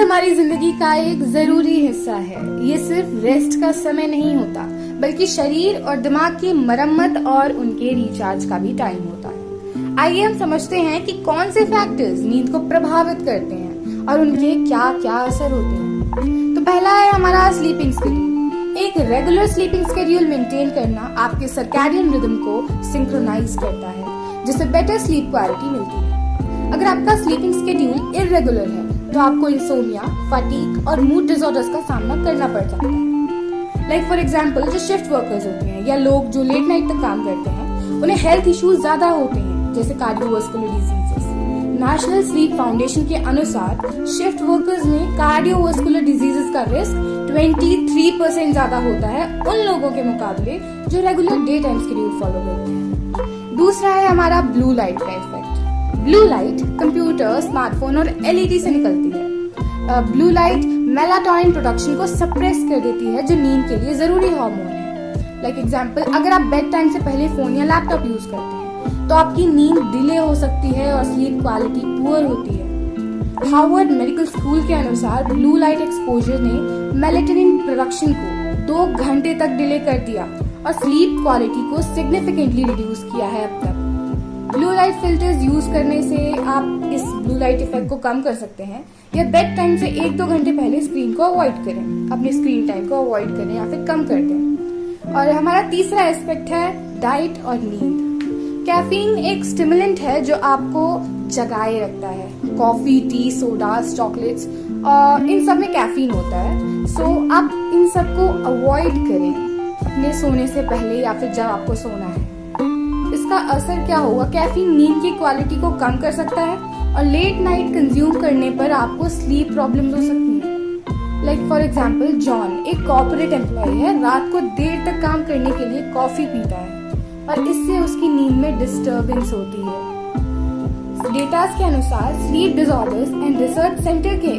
हमारी जिंदगी का एक जरूरी हिस्सा है। ये सिर्फ रेस्ट का समय नहीं होता, बल्कि शरीर और दिमाग की मरम्मत और उनके रिचार्ज का भी टाइम होता है। आइए हम समझते हैं कि कौन से फैक्टर्स नींद को प्रभावित करते हैं और उनके क्या क्या असर होते हैं। तो पहला है हमारा स्लीपिंग शेड्यूल। एक रेगुलर स्लीपिंग शेड्यूल मेंटेन करना आपके सर्कैडियन रिदम को सिंक्रोनाइज करता है, जिससे बेटर स्लीप क्वालिटी मिलती है। अगर आपका स्लीपिंग शेड्यूल इर्रेगुलर है तो आपको इंसोमिया, फटीग और मूड डिसऑर्डर्स का सामना करना पड़ सकता है। लाइक फॉर एग्जांपल, जो शिफ्ट वर्कर्स होते हैं या लोग जो लेट नाइट तक काम करते हैं, उन्हें हेल्थ इश्यूज ज्यादा होते हैं, जैसे cardiovascular diseases. National sleep foundation के अनुसार शिफ्ट वर्कर्स में कार्डियोवास्कुलर डिजीजेस का रिस्क 23% ज्यादा होता है उन लोगों के मुकाबले जो regular day time schedule follow करते हैं। दूसरा है हमारा ब्लू लाइट का effect. Blue light computer, smartphone और एलईडी से निकलती है। ब्लू लाइट मेलाटोनिन प्रोडक्शन को सप्रेस कर देती है, जो नींद के लिए जरूरी हार्मोन है। लाइक एग्जांपल, अगर आप बेड टाइम से पहले फोन या लैपटॉप यूज करते हैं तो आपकी नींद डिले हो सकती है और स्लीप क्वालिटी पुअर होती है। हार्वर्ड मेडिकल स्कूल के अनुसार ब्लू लाइट एक्सपोजर ने मेलाटोनिन प्रोडक्शन को 2 घंटे तक डिले कर दिया और स्लीप क्वालिटी को सिग्निफिकेंटली रिड्यूस किया है अब तक। ब्लू लाइट फिल्टर्स यूज करने से आप इस ब्लू लाइट इफेक्ट को कम कर सकते हैं, या बेड टाइम से 1-2 घंटे पहले स्क्रीन को अवॉइड करें, अपने स्क्रीन टाइम को अवॉइड करें या फिर कम कर दें। और हमारा तीसरा एस्पेक्ट है डाइट और नींद। कैफीन एक स्टिमुलेंट है जो आपको जगाए रखता है। कॉफी, टी, सोडास, चॉकलेट्स, इन सब में कैफीन होता है। सो आप इन सब को अवॉइड करें अपने सोने से पहले या फिर जब आपको सोना है। इसका असर क्या होगा? कैफीन नींद की क्वालिटी को कम कर सकता है और लेट नाइट कंज्यूम करने पर आपको स्लीप प्रॉब्लम्स हो सकती हैं। लाइक फॉर एग्जांपल, जॉन एक कॉर्पोरेट एम्प्लॉय है, रात को देर तक काम करने के लिए कॉफी पीता है और इससे उसकी नींद में डिस्टर्बेंस होती है। डेटास के अनुसार sleep disorders and research centre के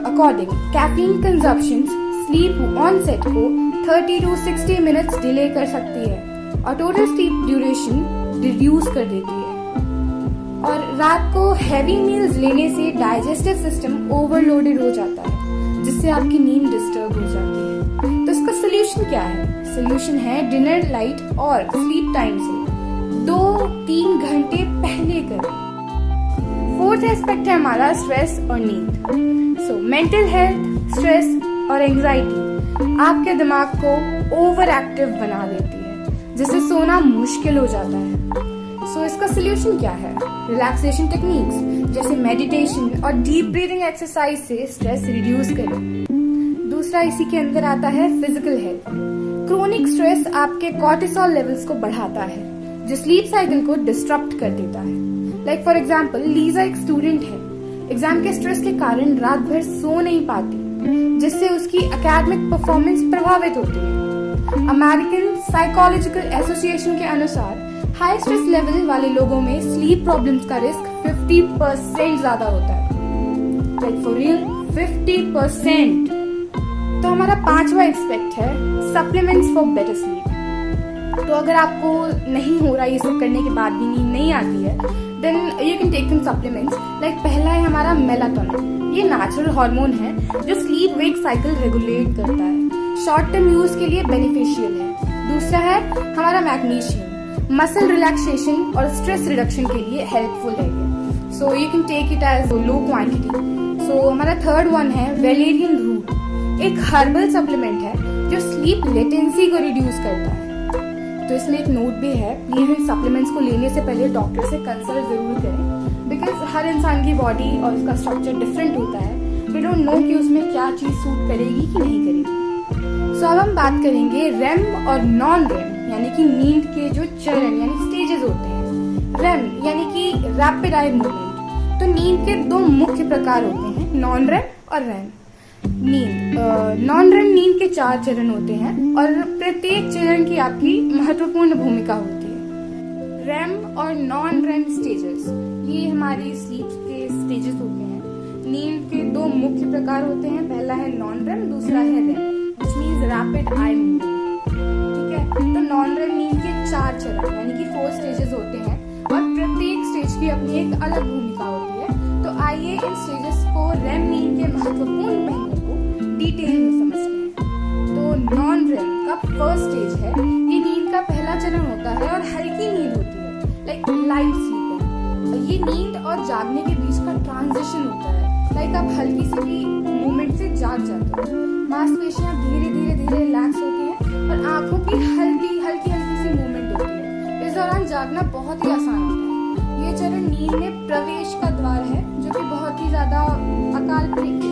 according caffeine consumption sleep onset को 30 to 60 मिनट्स डिले कर सकती है और टोटल स्लीप ड्यूरेशन रिड्यूस कर देती है। और रात को हैवी मील्स लेने से डाइजेस्टिव सिस्टम ओवरलोडेड हो जाता है, जिससे आपकी नींद डिस्टर्ब हो जाती है। तो इसका सोल्यूशन क्या है? सोल्यूशन है डिनर लाइट और स्लीप टाइम से 2-3 घंटे पहले करें। फोर्थ एस्पेक्ट है हमारा स्ट्रेस और नींद। सो मेंटल हेल्थ, स्ट्रेस और एंजाइटी आपके दिमाग को ओवर एक्टिव बना देती है, जिससे सोना मुश्किल हो जाता है। सो इसका सोल्यूशन क्या है? रिलैक्सेशन टेक्निक्स जैसे मेडिटेशन और डीप ब्रीदिंग एक्सरसाइज से स्ट्रेस रिड्यूस करें। दूसरा इसी के अंदर आता है फिजिकल हेल्थ। क्रोनिक स्ट्रेस आपके कॉर्टिसोल लेवल्स को बढ़ाता है, जो स्लीप साइकिल को डिस्टर्ब कर देता है। लाइक फॉर एग्जाम्पल, लीजा एक स्टूडेंट है। एग्जाम के स्ट्रेस के कारण रात भर सो नहीं पाती, जिससे उसकी एकेडमिक परफॉर्मेंस प्रभावित होती है। अमेरिकन साइकोलॉजिकल एसोसिएशन के अनुसार हाई स्ट्रेस लेवल वाले लोगों में स्लीप प्रॉब्लम्स का रिस्क 50% ज्यादा होता है। Like for real 50%। तो हमारा 5वां एस्पेक्ट है सप्लीमेंट्स फॉर बेटर स्लीप। तो अगर आपको नहीं हो रहा ये सब करने के बाद भी नींद नहीं आती है, then you can take some supplements. Like पहला है हमारा मेलाटोनिन। ये नेचुरल हार्मोन है जो स्लीप वेक साइकिल रेगुलेट करता है, शॉर्ट टर्म यूज के लिए बेनिफिशियल है। दूसरा है हमारा मैग्नीशियम, मसल रिलैक्सेशन और स्ट्रेस रिडक्शन के लिए हेल्पफुल है ये। So you can take it as low quantity. So हमारा थर्ड वन है वेलेरियन रूट। एक हर्बल सप्लीमेंट है जो स्लीप लेटेंसी को रिड्यूस करता है। तो इसमें एक नोट भी है, प्लीज इन सप्लीमेंट्स को लेने से पहले डॉक्टर से कंसल्ट जरूर करें, बिकॉज हर इंसान की बॉडी और उसका स्ट्रक्चर डिफरेंट होता है। वी डोंट नो कि उसमें क्या चीज सूट करेगी कि नहीं करेगी। सो अब हम बात करेंगे रेम और नॉन रेम, यानी कि नींद के जो चरण यानी स्टेजेस होते हैं। रेम यानी कि रैपिड आई मूवमेंट। तो नींद के 2 मुख्य प्रकार होते हैं, नॉन रेम और रेम नींद। नॉन रेम नींद के 4 चरण होते हैं और प्रत्येक चरण की आपकी महत्वपूर्ण भूमिका होती है। रेम और नॉन रेम स्टेजेस, ये हमारी स्लीप के स्टेजेस होते हैं। नींद के 2 मुख्य प्रकार होते हैं, पहला है नॉन रेम, दूसरा है REM, which means rapid eye movement. ठीक है, तो नॉन रेम नींद के 4 चरण यानी कि 4 स्टेजेस होते हैं और प्रत्येक स्टेज की अपनी एक अलग भूमिका होती है। तो आइए इन स्टेजेस को रेम नींद के महत्व महत्वपूर्ण पहलुओं को डिटेल में समझते हैं। तो नॉन रेम का फर्स्ट स्टेज है, ये नींद का पहला चरण होता है और हल्की नींद होती है, लाइक लाइट स्लीपिंग। ये नींद और जागने के बीच का ट्रांजिशन होता है, लाइक आप हल्की सी भी मूवमेंट से जाग जाते हो, मांसपेशियां धीरे धीरे रिलैक्स होती हैं और आंखों की हल्की हल्की सी मूवमेंट होती है। इस दौरान जागना बहुत ही आसान होता है। ये चरण नींद में प्रवेश का द्वार है, जो कि बहुत ही ज्यादा अकाल्पनिक है।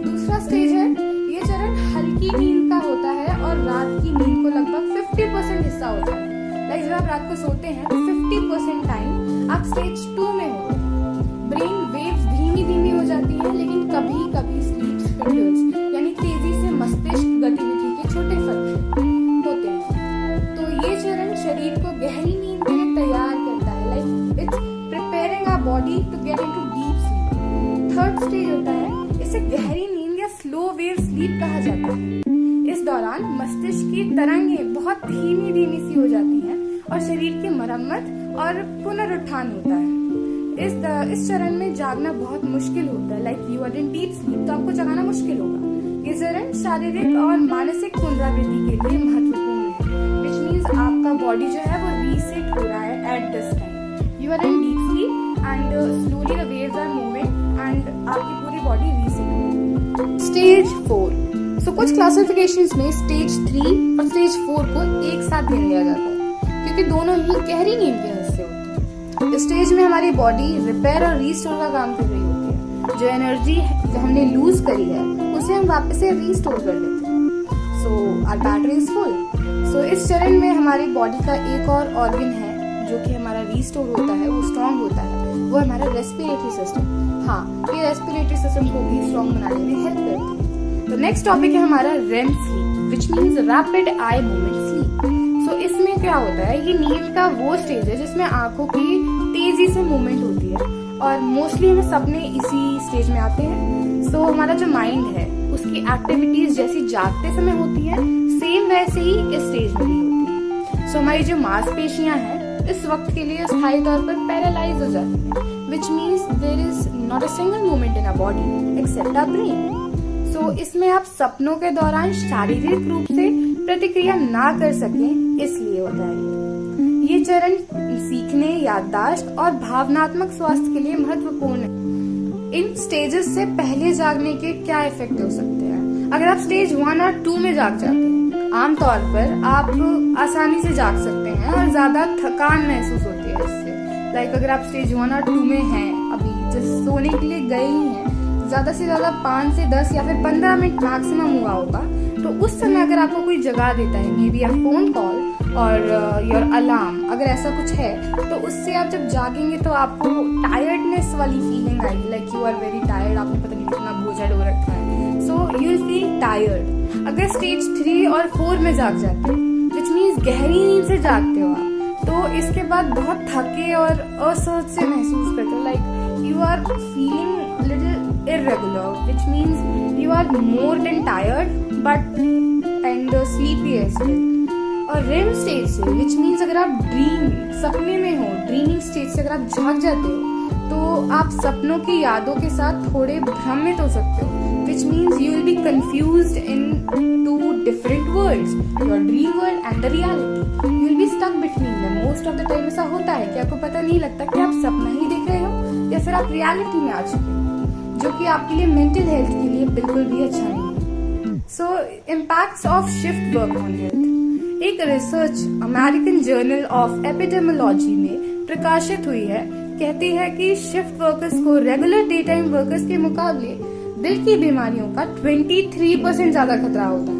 दूसरा स्टेज है, ये चरण हल्की नींद का होता है और रात की नींद को लगभग 50% हिस्सा होता है। लाइक जब आप रात को सोते हैं तो 50% टाइम आप स्टेज 2 में होते हैं। ब्रेन वेव्स धीमी धीमी हो जाती हैं, लेकिन कभी कभी स्लीप स्पिंडल्स यानी तेजी से मस्तिष्क गतिविधि के छोटे फंक्शन होते हैं। तो ये चरण शरीर को गहरी नींद के लिए तैयार करता है, like it's preparing our body to get into deep sleep. Third stage होता है, इसे गहरी नींद या स्लो वेव स्लीप कहा जाता है। इस दौरान मस्तिष्क की तरंगें बहुत धीमी धीमी सी हो जाती हैं और शरीर की मरम्मत और पुनरुत्थान होता है। इस चरण में जागना बहुत मुश्किल होता है, like you are in deep sleep, तो आपको जगाना मुश्किल होगा। ये चरण शारीरिक और मानसिक पुनरावृत्ति के लिए महत्वपूर्ण है, विच मीन्स आपका बॉडी जो है वो रीसेट हो रहा है at this time. You are in deep sleep and slowly the waves are moving and आपकी पूरी बॉडी रीसेट हो रही है। स्टेज 4, सो कुछ क्लासिफिकेशंस में स्टेज 3 और स्टेज 4 को एक साथ गिन लिया जाता है, क्योंकि दोनों ही गहरी नींद के हिस्से होते हैं। इस स्टेज में हमारी बॉडी रिपेयर और रीस्टोर का काम कर रही होती है। जो एनर्जी जो हमने लूज करी है उसे हम वापस से रीस्टोर कर लेते हैं। So our battery is full. So इस चरण में हमारी बॉडी का एक और ऑर्गन है जो कि हमारा रीस्टोर होता है, वो स्ट्रॉन्ग होता है, वो हमारा रेस्पिरेटरी सिस्टम। हाँ, ये रेस्पिरेटरी सिस्टम को भी स्ट्रॉन्ग बनाने में हेल्प करती है। तो नेक्स्ट टॉपिक है हमारा REM sleep, which means rapid eye movement sleep. So इसमें क्या होता है, ये नींद का वो स्टेज है जिसमें आंखों की तेजी से मूवमेंट होती है और मोस्टली हमें सपने इसी स्टेज में आते हैं। सो हमारा जो माइंड है उसकी एक्टिविटीज जैसी जागते समय होती है, सेम वैसे ही इस स्टेज में भी होती है। सो हमारी जो मांसपेशियां हैं इस वक्त के लिए स्थायी तौर पर पैरालाइज हो जाती है, which means there is not a single movement in a body except a brain. So इसमें आप सपनों के दौरान शारीरिक रूप से प्रतिक्रिया ना कर सकें, इसलिए होता है ये चरण सीखने, याददाश्त और भावनात्मक स्वास्थ्य के लिए महत्वपूर्ण है। इन स्टेजेस से पहले जागने के क्या इफेक्ट हो सकते हैं? अगर आप स्टेज 1 और 2 में जाग जाते हैं, आमतौर पर आप आसानी से जाग सकते हैं और ज्यादा थकान महसूस होती है इससे। लाइक अगर आप स्टेज 1 और 2 में हैं, अभी जस्ट सोने के लिए गए ही हैं, ज्यादा से ज्यादा 5 से 10 या फिर 15 मिनट मैक्सिमम हुआ होगा, तो उस समय अगर आपको कोई जगा देता है, may be a phone call और योर अलार्म, अगर ऐसा कुछ है, तो उससे आप जब जागेंगे तो आपको टायर्डनेस वाली फीलिंग आएगी, like you are very tired, आपने पता नहीं कितना बोझा ढो रखा है, so you will feel tired. अगर स्टेज 3 और 4 में जाग जाते हो, विच मीन्स गहरी नींद से जागते हो आप, तो इसके बाद बहुत थके और असहज से महसूस करते हो, like you are feeling little irregular, which means you are more than tired but and sleepy as well. और REM स्टेज से, which means अगर आप सपने में हो, ड्रीमिंग स्टेज से अगर आप जाग जाते हो, तो आप सपनों की यादों के साथ थोड़े भ्रमित हो सकते हो, which means you will be confused in two different worlds, your dream world and the reality. You will be stuck between them. Most of the time ऐसा होता है कि आपको पता नहीं लगता कि आप सपना ही देख रहे हो या फिर आप रियलिटी में आ चुके हो, जो कि आपके लिए मेंटल हेल्थ के लिए बिल्कुल भी अच्छा नहीं है। So impacts of shift work on health. एक research American journal of epidemiology में प्रकाशित हुई है, कहती है कि शिफ्ट वर्कर्स को रेगुलर डे टाइम वर्कर्स के मुकाबले दिल की बीमारियों का 23% ज्यादा खतरा होता है।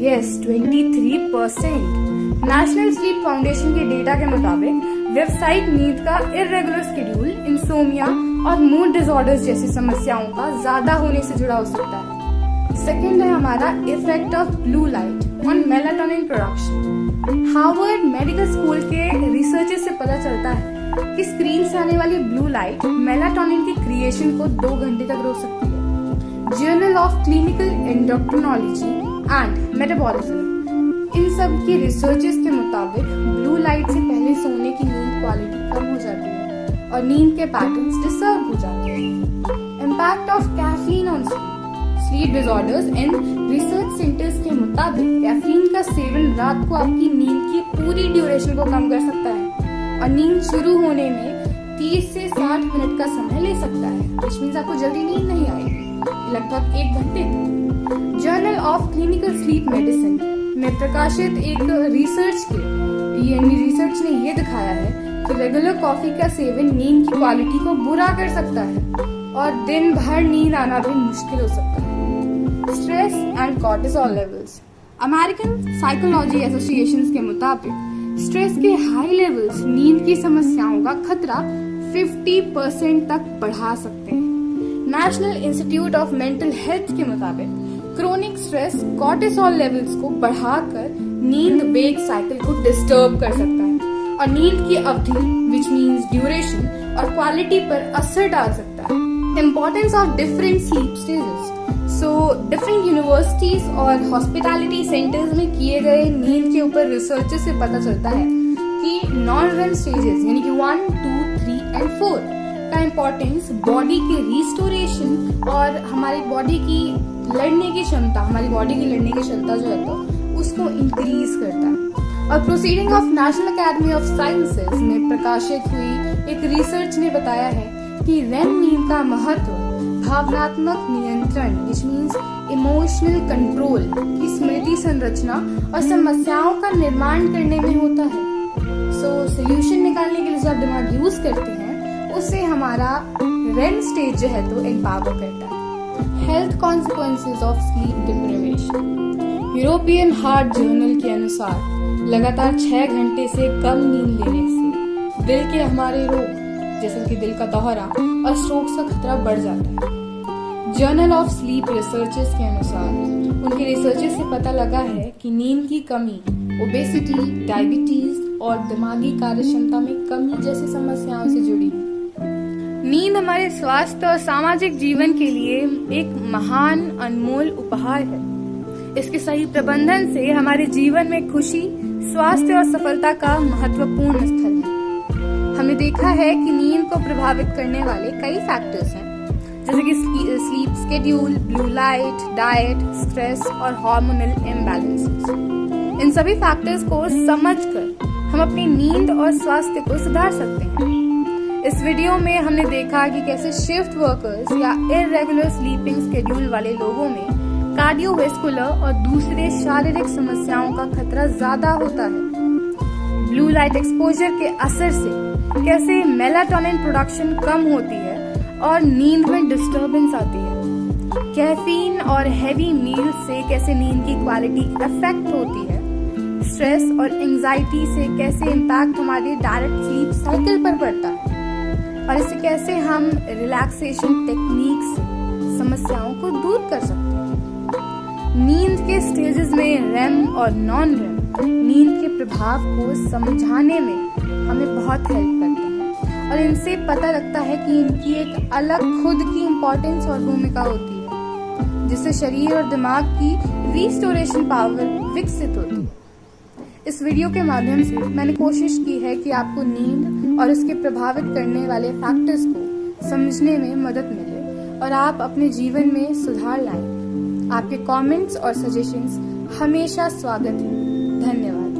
यस, 23%। नेशनल स्लीप फाउंडेशन के डेटा के मुताबिक व्यावसायिक नींद का इर्रेगुलर शेड्यूल इंसोमिया और मूड डिसऑर्डर्स जैसी समस्याओं का ज्यादा होने से जुड़ा हो सकता है। सेकेंड है हमारा effect of blue light on melatonin production. Harvard medical school के रिसर्च से पता चलता है कि स्क्रीन से आने वाली ब्लू लाइट मेलाटोनिन की क्रिएशन को 2 घंटे तक रोक सकती है। Journal of clinical endocrinology and metabolism, इन सब की रिसर्चेस के मुताबिक ब्लू लाइट से पहले सोने की नींद क्वालिटी कम हो जाती है और नींद के पैटर्न्स डिस्टर्ब हो जाते हैं। Impact of caffeine on sleep disorders. In research centres के मुताबिक कैफीन का सेवन रात को आपकी नींद की पूरी ड्यूरेशन को कम कर सकता है और नींद शुरू होने में 30 से 60 मिनट का समय ले सकता है, which means आपको जल्दी नींद नहीं आएगी, लगभग 1 घंटे तक। Journal of clinical sleep medicine में प्रकाशित एक रिसर्च ने ये दिखाया है कि रेगुलर कॉफी का सेवन नींद की क्वालिटी को बुरा कर सकता है और दिन भर नींद आना भी मुश्किल हो सकता है। Stress and cortisol levels. American psychology association के मुताबिक स्ट्रेस के हाई लेवल्स नींद की समस्याओं का खतरा 50% तक बढ़ा सकते हैं। National institute of mental health के मुताबिक क्रोनिक स्ट्रेस कॉर्टिसोल लेवल्स को बढ़ाकर नींद वेक साइकिल को डिस्टर्ब कर सकता है और नींद की अवधि विच मीन्स ड्यूरेशन और क्वालिटी पर असर डाल सकता है। Importance of different sleep stages. So different universities और हॉस्पिटैलिटी सेंटर्स में किए गए नींद के ऊपर रिसर्च से पता चलता है कि नॉन रेम स्टेजेस यानी कि 1, 2, 3 एंड 4 का इम्पोर्टेंस बॉडी के रिस्टोरेशन और हमारी बॉडी की लड़ने की क्षमता जो है तो उसको इंक्रीज करता है। और proceeding of national academy of sciences में प्रकाशित हुई एक रिसर्च ने बताया है कि रेम नींद का महत्व भावनात्मक नियंत्रण विच मीन्स इमोशनल कंट्रोल की स्मृति संरचना और समस्याओं का निर्माण करने में होता है। सो सोल्यूशन निकालने के लिए जो आप दिमाग यूज करते हैं उससे हमारा रेम स्टेज जो है तो एम्पावर करता है। Health consequences of sleep deprivation. European heart journal के अनुसार लगातार 6 घंटे से कम नींद लेने से दिल के हमारे रोग जैसे कि दिल का दौरा और स्ट्रोक का खतरा बढ़ जाता है। जर्नल ऑफ स्लीप रिसर्चेस के अनुसार उनके रिसर्चेस से पता लगा है कि नींद की कमी ओबेसिटी, डायबिटीज और दिमागी कार्यक्षमता में कमी जैसी समस्याओं से जुड़ी है। नींद हमारे स्वास्थ्य और सामाजिक जीवन के लिए एक महान अनमोल उपहार है। इसके सही प्रबंधन से हमारे जीवन में खुशी, स्वास्थ्य और सफलता का महत्वपूर्ण स्थल है। हमने देखा है कि नींद को प्रभावित करने वाले कई फैक्टर्स हैं जैसे कि sleep schedule, blue light, diet, stress और हार्मोनल इम्बैलेंसेस। इन सभी फैक्टर्स को समझकर हम अपनी नींद और स्वास्थ्य को सुधार सकते हैं। इस वीडियो में हमने देखा कि कैसे शिफ्ट वर्कर्स या इरेगुलर स्लीपिंग स्केड्यूल वाले लोगों में कार्डियोवैस्कुलर और दूसरे शारीरिक समस्याओं का खतरा ज्यादा होता है। ब्लू लाइट एक्सपोजर के असर से कैसे मेलाटोनिन प्रोडक्शन कम होती है और नींद में डिस्टर्बेंस आती है। कैफीन और हैवी मील से कैसे नींद की क्वालिटी अफेक्ट होती है। स्ट्रेस और एंजाइटी से कैसे इम्पैक्ट हमारे डायरेक्ट स्लीप साइकिल पर पड़ता है और इससे कैसे हम रिलैक्सेशन टेक्निक से समस्याओं को दूर कर सकते हैं। नींद के स्टेजेस में रेम और नॉन रेम नींद के प्रभाव को समझाने में हमें बहुत हेल्प करते हैं और इनसे पता लगता है कि इनकी एक अलग खुद की इम्पोर्टेंस और भूमिका होती है जिससे शरीर और दिमाग की रिस्टोरेशन पावर विकसित होती है। इस वीडियो के माध्यम से मैंने कोशिश की है कि आपको नींद और उसके प्रभावित करने वाले फैक्टर्स को समझने में मदद मिले और आप अपने जीवन में सुधार लाएं। आपके कमेंट्स और सजेशंस हमेशा स्वागत हैं। धन्यवाद।